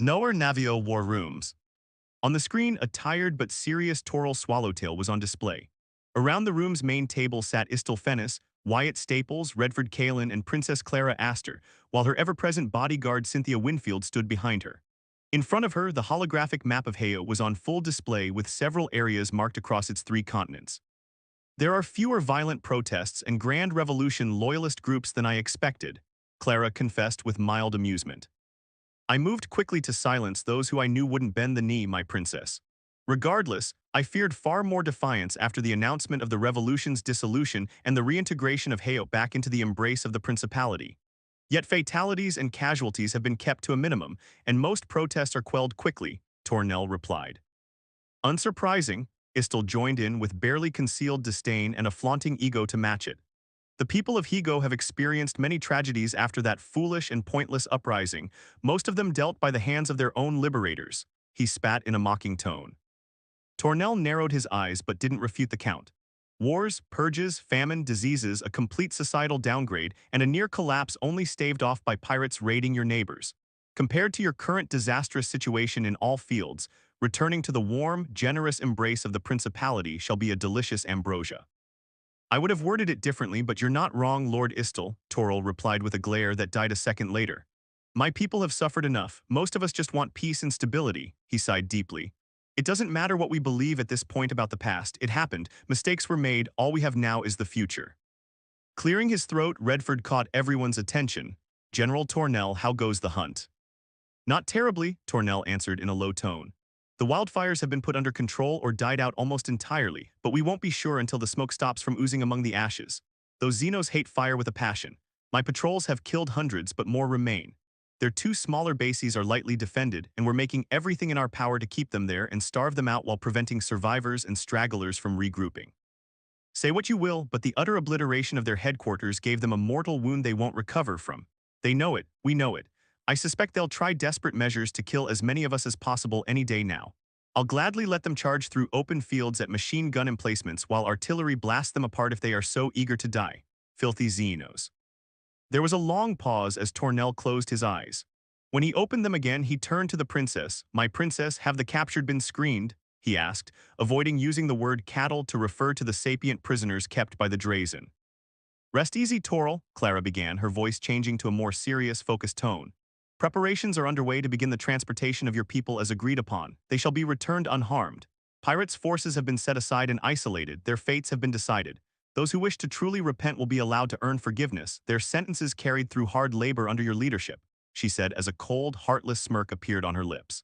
Noer Navio War Rooms. On the screen, a tired but serious Toral Swallowtail was on display. Around the room's main table sat Istel Fennis, Wyatt Staples, Redford Kalin, and Princess Clara Astor, while her ever-present bodyguard Cynthia Winfield stood behind her. In front of her, the holographic map of Heo was on full display with several areas marked across its 3 continents. There are fewer violent protests and Grand Revolution loyalist groups than I expected, Clara confessed with mild amusement. I moved quickly to silence those who I knew wouldn't bend the knee, my princess. Regardless, I feared far more defiance after the announcement of the revolution's dissolution and the reintegration of Heo back into the embrace of the principality. Yet fatalities and casualties have been kept to a minimum, and most protests are quelled quickly, Tornell replied. Unsurprising, Istel joined in with barely concealed disdain and a flaunting ego to match it. The people of Higo have experienced many tragedies after that foolish and pointless uprising, most of them dealt by the hands of their own liberators, he spat in a mocking tone. Tornell narrowed his eyes but didn't refute the count. Wars, purges, famine, diseases, a complete societal downgrade, and a near collapse only staved off by pirates raiding your neighbors. Compared to your current disastrous situation in all fields, returning to the warm, generous embrace of the principality shall be a delicious ambrosia. I would have worded it differently, but you're not wrong, Lord Istel, Toril replied with a glare that died a second later. My people have suffered enough. Most of us just want peace and stability, he sighed deeply. It doesn't matter what we believe at this point about the past. It happened. Mistakes were made. All we have now is the future. Clearing his throat, Redford caught everyone's attention. General Tornell, how goes the hunt? Not terribly, Tornell answered in a low tone. The wildfires have been put under control or died out almost entirely, but we won't be sure until the smoke stops from oozing among the ashes. Those Xenos hate fire with a passion. My patrols have killed hundreds, but more remain. Their 2 smaller bases are lightly defended, and we're making everything in our power to keep them there and starve them out while preventing survivors and stragglers from regrouping. Say what you will, but the utter obliteration of their headquarters gave them a mortal wound they won't recover from. They know it, we know it. I suspect they'll try desperate measures to kill as many of us as possible any day now. I'll gladly let them charge through open fields at machine gun emplacements while artillery blasts them apart if they are so eager to die. Filthy Xenos. There was a long pause as Tornell closed his eyes. When he opened them again, he turned to the princess. My princess, have the captured been screened? He asked, avoiding using the word cattle to refer to the sapient prisoners kept by the Drazen. Rest easy, Toril, Clara began, her voice changing to a more serious, focused tone. Preparations are underway to begin the transportation of your people as agreed upon. They shall be returned unharmed. Pirates' forces have been set aside and isolated. Their fates have been decided. Those who wish to truly repent will be allowed to earn forgiveness, their sentences carried through hard labor under your leadership, she said as a cold, heartless smirk appeared on her lips.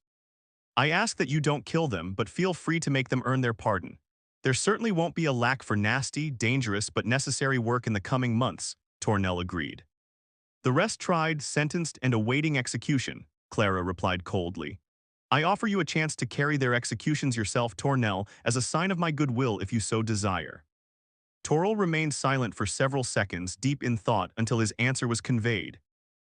I ask that you don't kill them, but feel free to make them earn their pardon. There certainly won't be a lack for nasty, dangerous, but necessary work in the coming months, Tornell agreed. The rest tried, sentenced, and awaiting execution, Clara replied coldly. I offer you a chance to carry their executions yourself, Tornell, as a sign of my goodwill if you so desire. Toril remained silent for several seconds, deep in thought, until his answer was conveyed.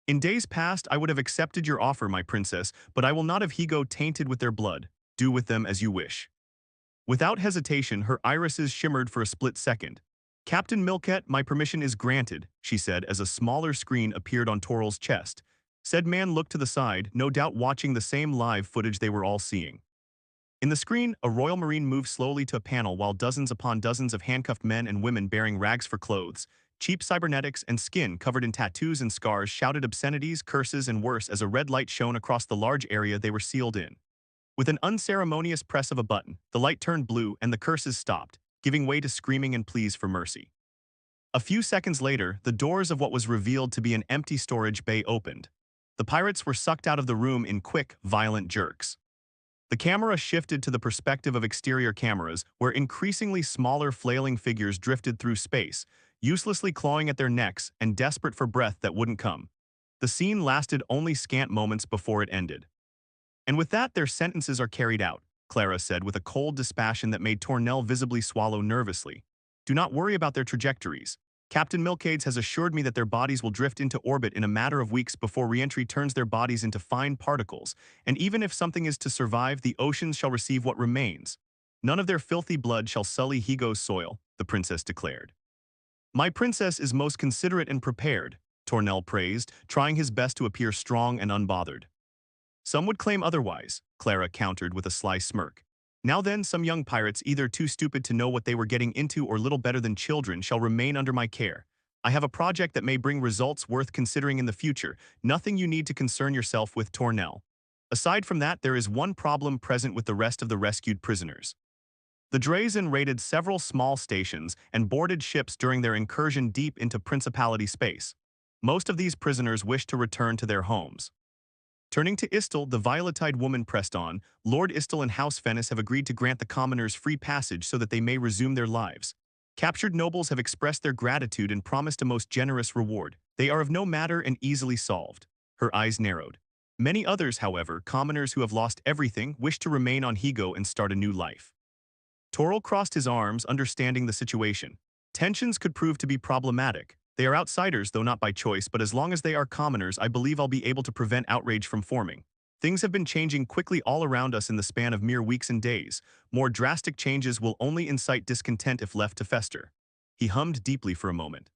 In days past, I would have accepted your offer, my princess, but I will not have Higo tainted with their blood. Do with them as you wish. Without hesitation, her irises shimmered for a split second. Captain Milket, my permission is granted, she said as a smaller screen appeared on Toril's chest. Said man looked to the side, no doubt watching the same live footage they were all seeing. In the screen, a Royal Marine moved slowly to a panel while dozens upon dozens of handcuffed men and women bearing rags for clothes, cheap cybernetics, and skin covered in tattoos and scars shouted obscenities, curses, and worse as a red light shone across the large area they were sealed in. With an unceremonious press of a button, the light turned blue and the curses stopped, giving way to screaming and pleas for mercy. A few seconds later, the doors of what was revealed to be an empty storage bay opened. The pirates were sucked out of the room in quick, violent jerks. The camera shifted to the perspective of exterior cameras, where increasingly smaller flailing figures drifted through space, uselessly clawing at their necks and desperate for breath that wouldn't come. The scene lasted only scant moments before it ended. And with that, their sentences are carried out, Clara said with a cold dispassion that made Tornell visibly swallow nervously. Do not worry about their trajectories. Captain Milkades has assured me that their bodies will drift into orbit in a matter of weeks before re-entry turns their bodies into fine particles, and even if something is to survive, the oceans shall receive what remains. None of their filthy blood shall sully Higo's soil, the princess declared. My princess is most considerate and prepared, Tornell praised, trying his best to appear strong and unbothered. Some would claim otherwise, Clara countered with a sly smirk. Now then, some young pirates, either too stupid to know what they were getting into or little better than children, shall remain under my care. I have a project that may bring results worth considering in the future, nothing you need to concern yourself with, Tornell. Aside from that, there is one problem present with the rest of the rescued prisoners. The Drazen raided several small stations and boarded ships during their incursion deep into Principality space. Most of these prisoners wish to return to their homes. Turning to Istel, the violet-eyed woman pressed on. Lord Istel and House Fennis have agreed to grant the commoners free passage so that they may resume their lives. Captured nobles have expressed their gratitude and promised a most generous reward. They are of no matter and easily solved. Her eyes narrowed. Many others, however, commoners who have lost everything, wish to remain on Higo and start a new life. Toril crossed his arms, understanding the situation. Tensions could prove to be problematic. They are outsiders, though not by choice, but as long as they are commoners, I believe I'll be able to prevent outrage from forming. Things have been changing quickly all around us in the span of mere weeks and days. More drastic changes will only incite discontent if left to fester. He hummed deeply for a moment.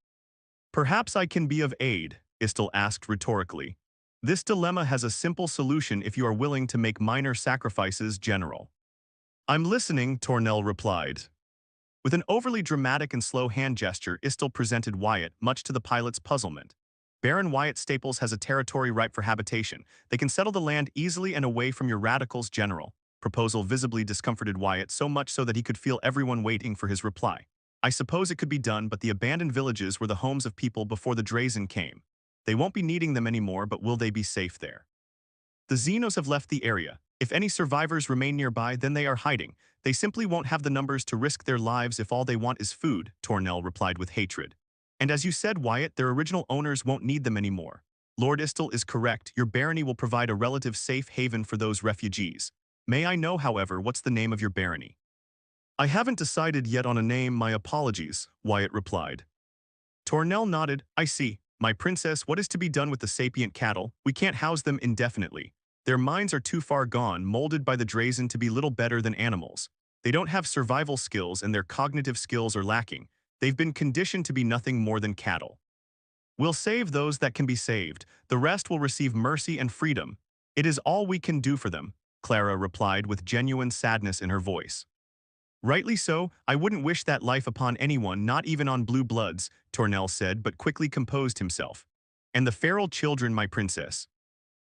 Perhaps I can be of aid, Istel asked rhetorically. This dilemma has a simple solution if you are willing to make minor sacrifices, General. I'm listening, Tornell replied. With an overly dramatic and slow hand gesture, Istel presented Wyatt, much to the pilot's puzzlement. Baron Wyatt Staples has a territory ripe for habitation. They can settle the land easily and away from your radicals, General. Proposal visibly discomforted Wyatt, so much so that he could feel everyone waiting for his reply. I suppose it could be done, but the abandoned villages were the homes of people before the Drazen came. They won't be needing them anymore, but will they be safe there? The Xenos have left the area. If any survivors remain nearby, then they are hiding. They simply won't have the numbers to risk their lives if all they want is food, Tornell replied with hatred. And as you said, Wyatt, their original owners won't need them anymore. Lord Istel is correct. Your barony will provide a relative safe haven for those refugees. May I know, however, what's the name of your barony? I haven't decided yet on a name, my apologies, Wyatt replied. Tornell nodded. I see. My princess, what is to be done with the sapient cattle? We can't house them indefinitely. Their minds are too far gone, molded by the Drazen to be little better than animals. They don't have survival skills and their cognitive skills are lacking. They've been conditioned to be nothing more than cattle. We'll save those that can be saved. The rest will receive mercy and freedom. It is all we can do for them, Clara replied with genuine sadness in her voice. Rightly so, I wouldn't wish that life upon anyone, not even on blue bloods, Tornell said, but quickly composed himself. And the feral children, my princess.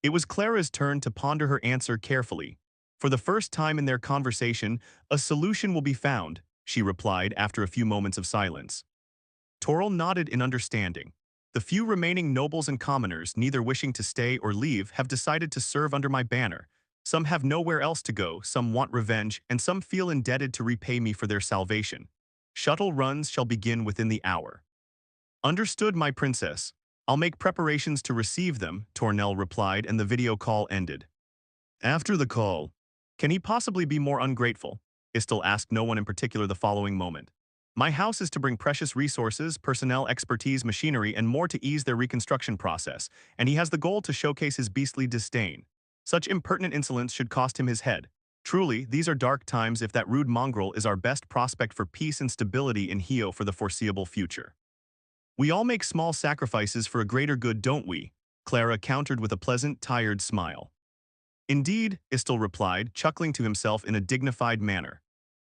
It was Clara's turn to ponder her answer carefully. For the first time in their conversation, a solution will be found, she replied after a few moments of silence. Toril nodded in understanding. The few remaining nobles and commoners, neither wishing to stay or leave, have decided to serve under my banner. Some have nowhere else to go, some want revenge, and some feel indebted to repay me for their salvation. Shuttle runs shall begin within the hour. Understood, my princess. I'll make preparations to receive them, Tornell replied, and the video call ended. After the call, can he possibly be more ungrateful? Istel asked no one in particular the following moment. My house is to bring precious resources, personnel, expertise, machinery, and more to ease their reconstruction process, and he has the goal to showcase his beastly disdain. Such impertinent insolence should cost him his head. Truly, these are dark times if that rude mongrel is our best prospect for peace and stability in Hio for the foreseeable future. We all make small sacrifices for a greater good, don't we? Clara countered with a pleasant, tired smile. Indeed, Istel replied, chuckling to himself in a dignified manner.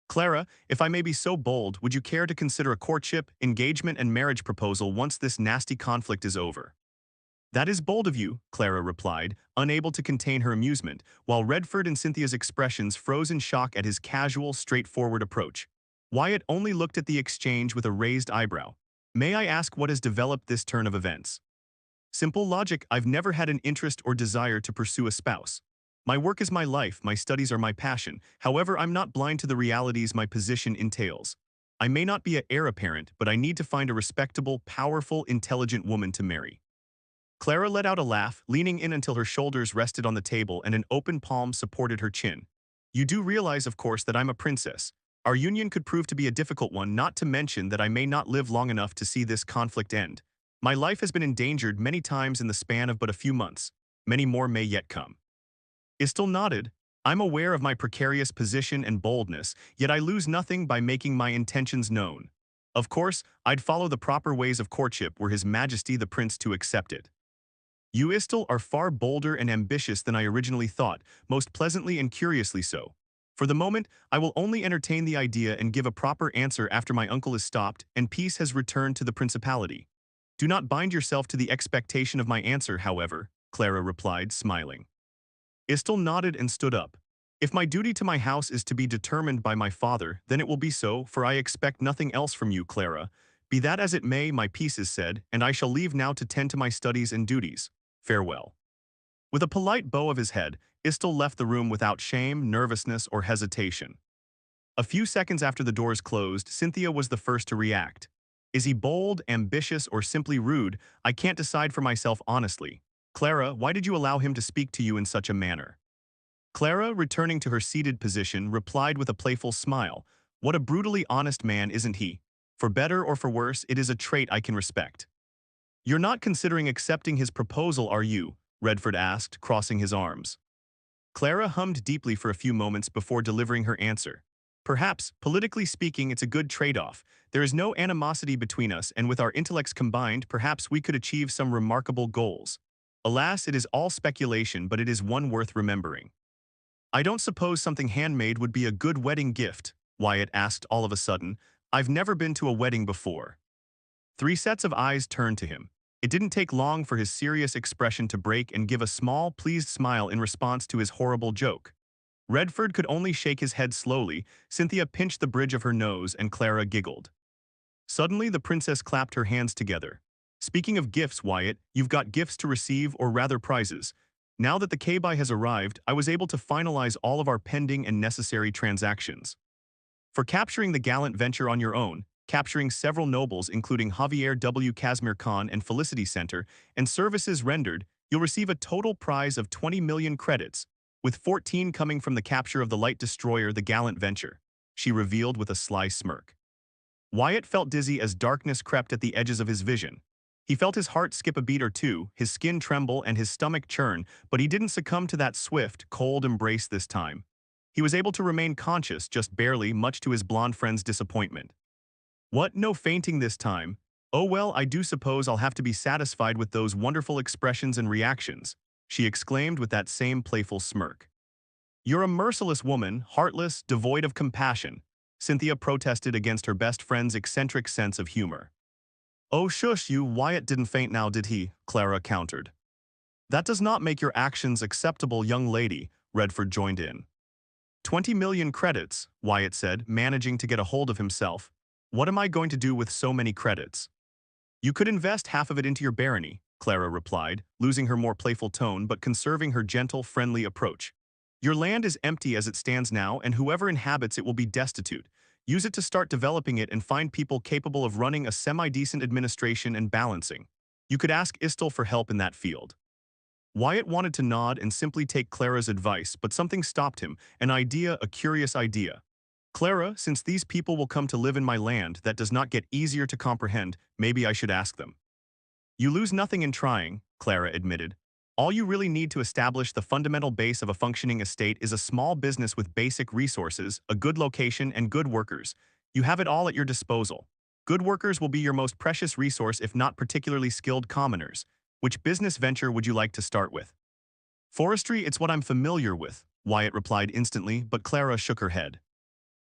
Clara, if I may be so bold, would you care to consider a courtship, engagement, and marriage proposal once this nasty conflict is over? That is bold of you, Clara replied, unable to contain her amusement, while Redford and Cynthia's expressions froze in shock at his casual, straightforward approach. Wyatt only looked at the exchange with a raised eyebrow. May I ask what has developed this turn of events? Simple logic. I've never had an interest or desire to pursue a spouse. My work is my life, my studies are my passion. However, I'm not blind to the realities my position entails. I may not be an heir apparent, but I need to find a respectable, powerful, intelligent woman to marry. Clara let out a laugh, leaning in until her shoulders rested on the table and an open palm supported her chin. You do realize, of course, that I'm a princess. Our union could prove to be a difficult one, not to mention that I may not live long enough to see this conflict end. My life has been endangered many times in the span of but a few months. Many more may yet come. Istel nodded. I'm aware of my precarious position and boldness, yet I lose nothing by making my intentions known. Of course, I'd follow the proper ways of courtship were His Majesty the Prince to accept it. You Istel are far bolder and ambitious than I originally thought, most pleasantly and curiously so. For the moment, I will only entertain the idea and give a proper answer after my uncle is stopped and peace has returned to the principality. Do not bind yourself to the expectation of my answer, however, Clara replied, smiling. Istel nodded and stood up. If my duty to my house is to be determined by my father, then it will be so, for I expect nothing else from you, Clara. Be that as it may, my piece is said, and I shall leave now to tend to my studies and duties. Farewell. With a polite bow of his head, Istel left the room without shame, nervousness, or hesitation. A few seconds after the doors closed, Cynthia was the first to react. Is he bold, ambitious, or simply rude? I can't decide for myself honestly. Clara, why did you allow him to speak to you in such a manner? Clara, returning to her seated position, replied with a playful smile. What a brutally honest man, isn't he? For better or for worse, it is a trait I can respect. You're not considering accepting his proposal, are you? Redford asked, crossing his arms. Clara hummed deeply for a few moments before delivering her answer. Perhaps, politically speaking, it's a good trade-off. There is no animosity between us, and with our intellects combined, perhaps we could achieve some remarkable goals. Alas, it is all speculation, but it is one worth remembering. I don't suppose something handmade would be a good wedding gift, Wyatt asked all of a sudden. I've never been to a wedding before. Three sets of eyes turned to him. It didn't take long for his serious expression to break and give a small, pleased smile in response to his horrible joke. Redford could only shake his head slowly. Cynthia pinched the bridge of her nose and Clara giggled. Suddenly, the princess clapped her hands together. Speaking of gifts, Wyatt, you've got gifts to receive, or rather prizes. Now that the K-Buy has arrived, I was able to finalize all of our pending and necessary transactions. For capturing the gallant venture on your own, capturing several nobles including Javier W. Casimir Khan and Felicity Center, and services rendered, you'll receive a total prize of 20 million credits, with 14 coming from the capture of the light destroyer the Gallant Venture, she revealed with a sly smirk. Wyatt felt dizzy as darkness crept at the edges of his vision. He felt his heart skip a beat or two, his skin tremble and his stomach churn, but he didn't succumb to that swift, cold embrace this time. He was able to remain conscious, just barely, much to his blonde friend's disappointment. What, no fainting this time? Oh well, I do suppose I'll have to be satisfied with those wonderful expressions and reactions, she exclaimed with that same playful smirk. You're a merciless woman, heartless, devoid of compassion, Cynthia protested against her best friend's eccentric sense of humor. Oh shush you, Wyatt didn't faint now, did he? Clara countered. That does not make your actions acceptable, young lady, Redford joined in. 20 million credits, Wyatt said, managing to get a hold of himself. What am I going to do with so many credits? You could invest half of it into your barony, Clara replied, losing her more playful tone but conserving her gentle, friendly approach. Your land is empty as it stands now, and whoever inhabits it will be destitute. Use it to start developing it and find people capable of running a semi-decent administration and balancing. You could ask Istel for help in that field. Wyatt wanted to nod and simply take Clara's advice, but something stopped him, an idea, a curious idea. Clara, since these people will come to live in my land that does not get easier to comprehend, maybe I should ask them. You lose nothing in trying, Clara admitted. All you really need to establish the fundamental base of a functioning estate is a small business with basic resources, a good location, and good workers. You have it all at your disposal. Good workers will be your most precious resource if not particularly skilled commoners. Which business venture would you like to start with? Forestry, it's what I'm familiar with, Wyatt replied instantly, but Clara shook her head.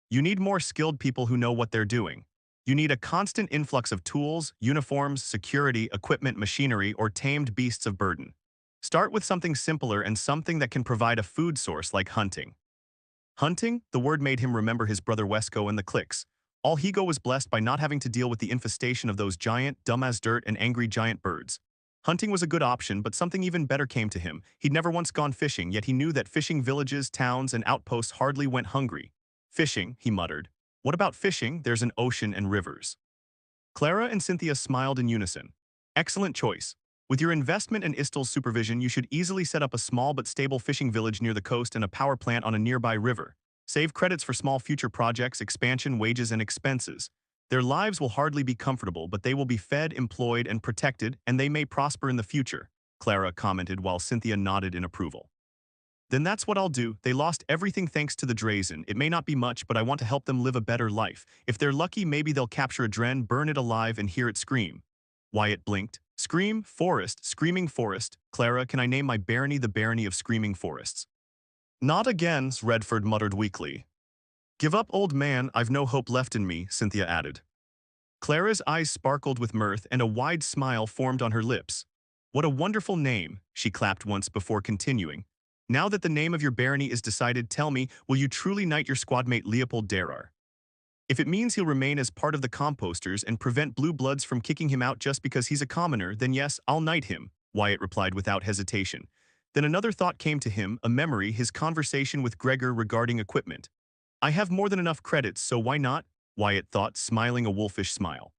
You need more skilled people who know what they're doing. You need a constant influx of tools, uniforms, security, equipment, machinery, or tamed beasts of burden. Start with something simpler and something that can provide a food source like hunting. Hunting? The word made him remember his brother Wesco and the cliques. All Higo was blessed by not having to deal with the infestation of those giant, dumb-as-dirt and angry giant birds. Hunting was a good option, but something even better came to him. He'd never once gone fishing, yet he knew that fishing villages, towns, and outposts hardly went hungry. Fishing, he muttered. What about fishing? There's an ocean and rivers. Clara and Cynthia smiled in unison. Excellent choice. With your investment and Istel's supervision, you should easily set up a small but stable fishing village near the coast and a power plant on a nearby river. Save credits for small future projects, expansion, wages, and expenses. Their lives will hardly be comfortable, but they will be fed, employed, and protected, and they may prosper in the future, Clara commented while Cynthia nodded in approval. Then that's what I'll do. They lost everything thanks to the Drazen. It may not be much, but I want to help them live a better life. If they're lucky, maybe they'll capture a Dren, burn it alive, and hear it scream. Wyatt blinked, Scream, forest, screaming forest. Clara, can I name my barony the barony of screaming forests? Not again, Redford muttered weakly. Give up, old man, I've no hope left in me, Cynthia added. Clara's eyes sparkled with mirth and a wide smile formed on her lips. What a wonderful name, she clapped once before continuing. Now that the name of your barony is decided, tell me, will you truly knight your squadmate Leopold Darrar? If it means he'll remain as part of the composters and prevent blue bloods from kicking him out just because he's a commoner, then yes, I'll knight him, Wyatt replied without hesitation. Then another thought came to him, a memory, his conversation with Gregor regarding equipment. I have more than enough credits, so why not? Wyatt thought, smiling a wolfish smile.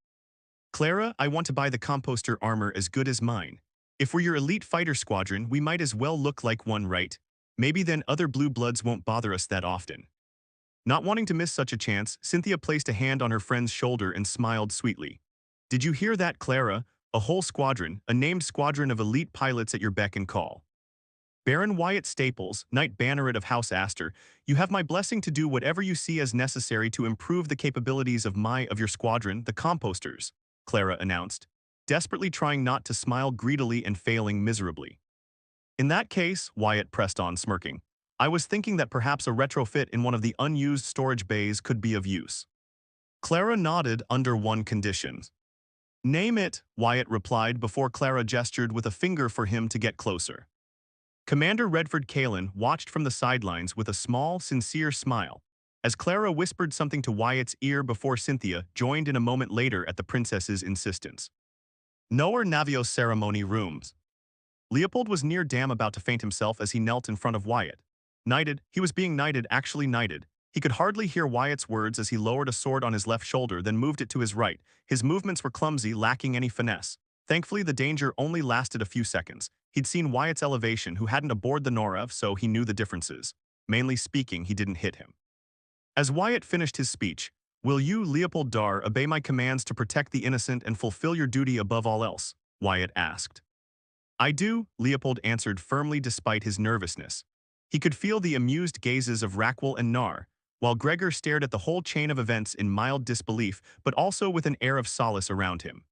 Clara, I want to buy the composter armor as good as mine. If we're your elite fighter squadron, we might as well look like one, right? Maybe then other blue bloods won't bother us that often. Not wanting to miss such a chance, Cynthia placed a hand on her friend's shoulder and smiled sweetly. Did you hear that, Clara? A whole squadron, a named squadron of elite pilots at your beck and call. Baron Wyatt Staples, Knight Banneret of House Astor, you have my blessing to do whatever you see as necessary to improve the capabilities of your squadron, the composters, Clara announced, desperately trying not to smile greedily and failing miserably. In that case, Wyatt pressed on, smirking, I was thinking that perhaps a retrofit in one of the unused storage bays could be of use. Clara nodded under one condition. Name it, Wyatt replied before Clara gestured with a finger for him to get closer. Commander Redford Kalin watched from the sidelines with a small, sincere smile, as Clara whispered something to Wyatt's ear before Cynthia joined in a moment later at the princess's insistence. Noer Navios ceremony rooms. Leopold was near damn about to faint himself as he knelt in front of Wyatt. Knighted, he was being knighted, actually knighted. He could hardly hear Wyatt's words as he lowered a sword on his left shoulder, then moved it to his right. His movements were clumsy, lacking any finesse. Thankfully, the danger only lasted a few seconds. He'd seen Wyatt's elevation, who hadn't aboard the Norev, so he knew the differences. Mainly speaking, he didn't hit him. As Wyatt finished his speech, will you, Leopold Darr, obey my commands to protect the innocent and fulfill your duty above all else? Wyatt asked. I do, Leopold answered firmly despite his nervousness. He could feel the amused gazes of Rackwell and Nar, while Gregor stared at the whole chain of events in mild disbelief, but also with an air of solace around him.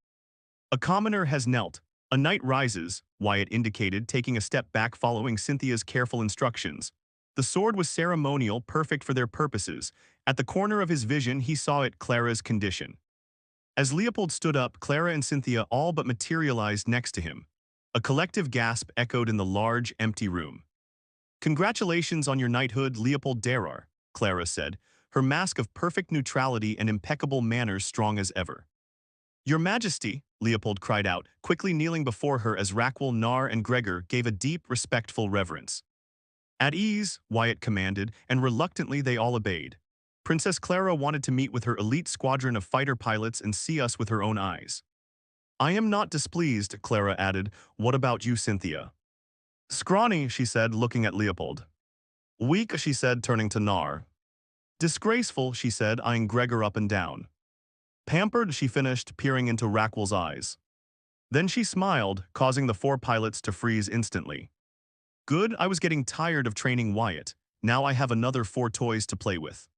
A commoner has knelt. A knight rises, Wyatt indicated, taking a step back following Cynthia's careful instructions. The sword was ceremonial, perfect for their purposes. At the corner of his vision, he saw it, Clara's condition. As Leopold stood up, Clara and Cynthia all but materialized next to him. A collective gasp echoed in the large, empty room. Congratulations on your knighthood, Leopold Darrar, Clara said, her mask of perfect neutrality and impeccable manners strong as ever. Your Majesty, Leopold cried out, quickly kneeling before her as Rackwell, Nar, and Gregor gave a deep, respectful reverence. At ease, Wyatt commanded, and reluctantly they all obeyed. Princess Clara wanted to meet with her elite squadron of fighter pilots and see us with her own eyes. I am not displeased, Clara added. What about you, Cynthia? Scrawny, she said, looking at Leopold. Weak, she said, turning to Nar. Disgraceful, she said, eyeing Gregor up and down. Pampered, she finished, peering into Rackwell's eyes. Then she smiled, causing the four pilots to freeze instantly. Good, I was getting tired of training Wyatt. Now I have another 4 toys to play with.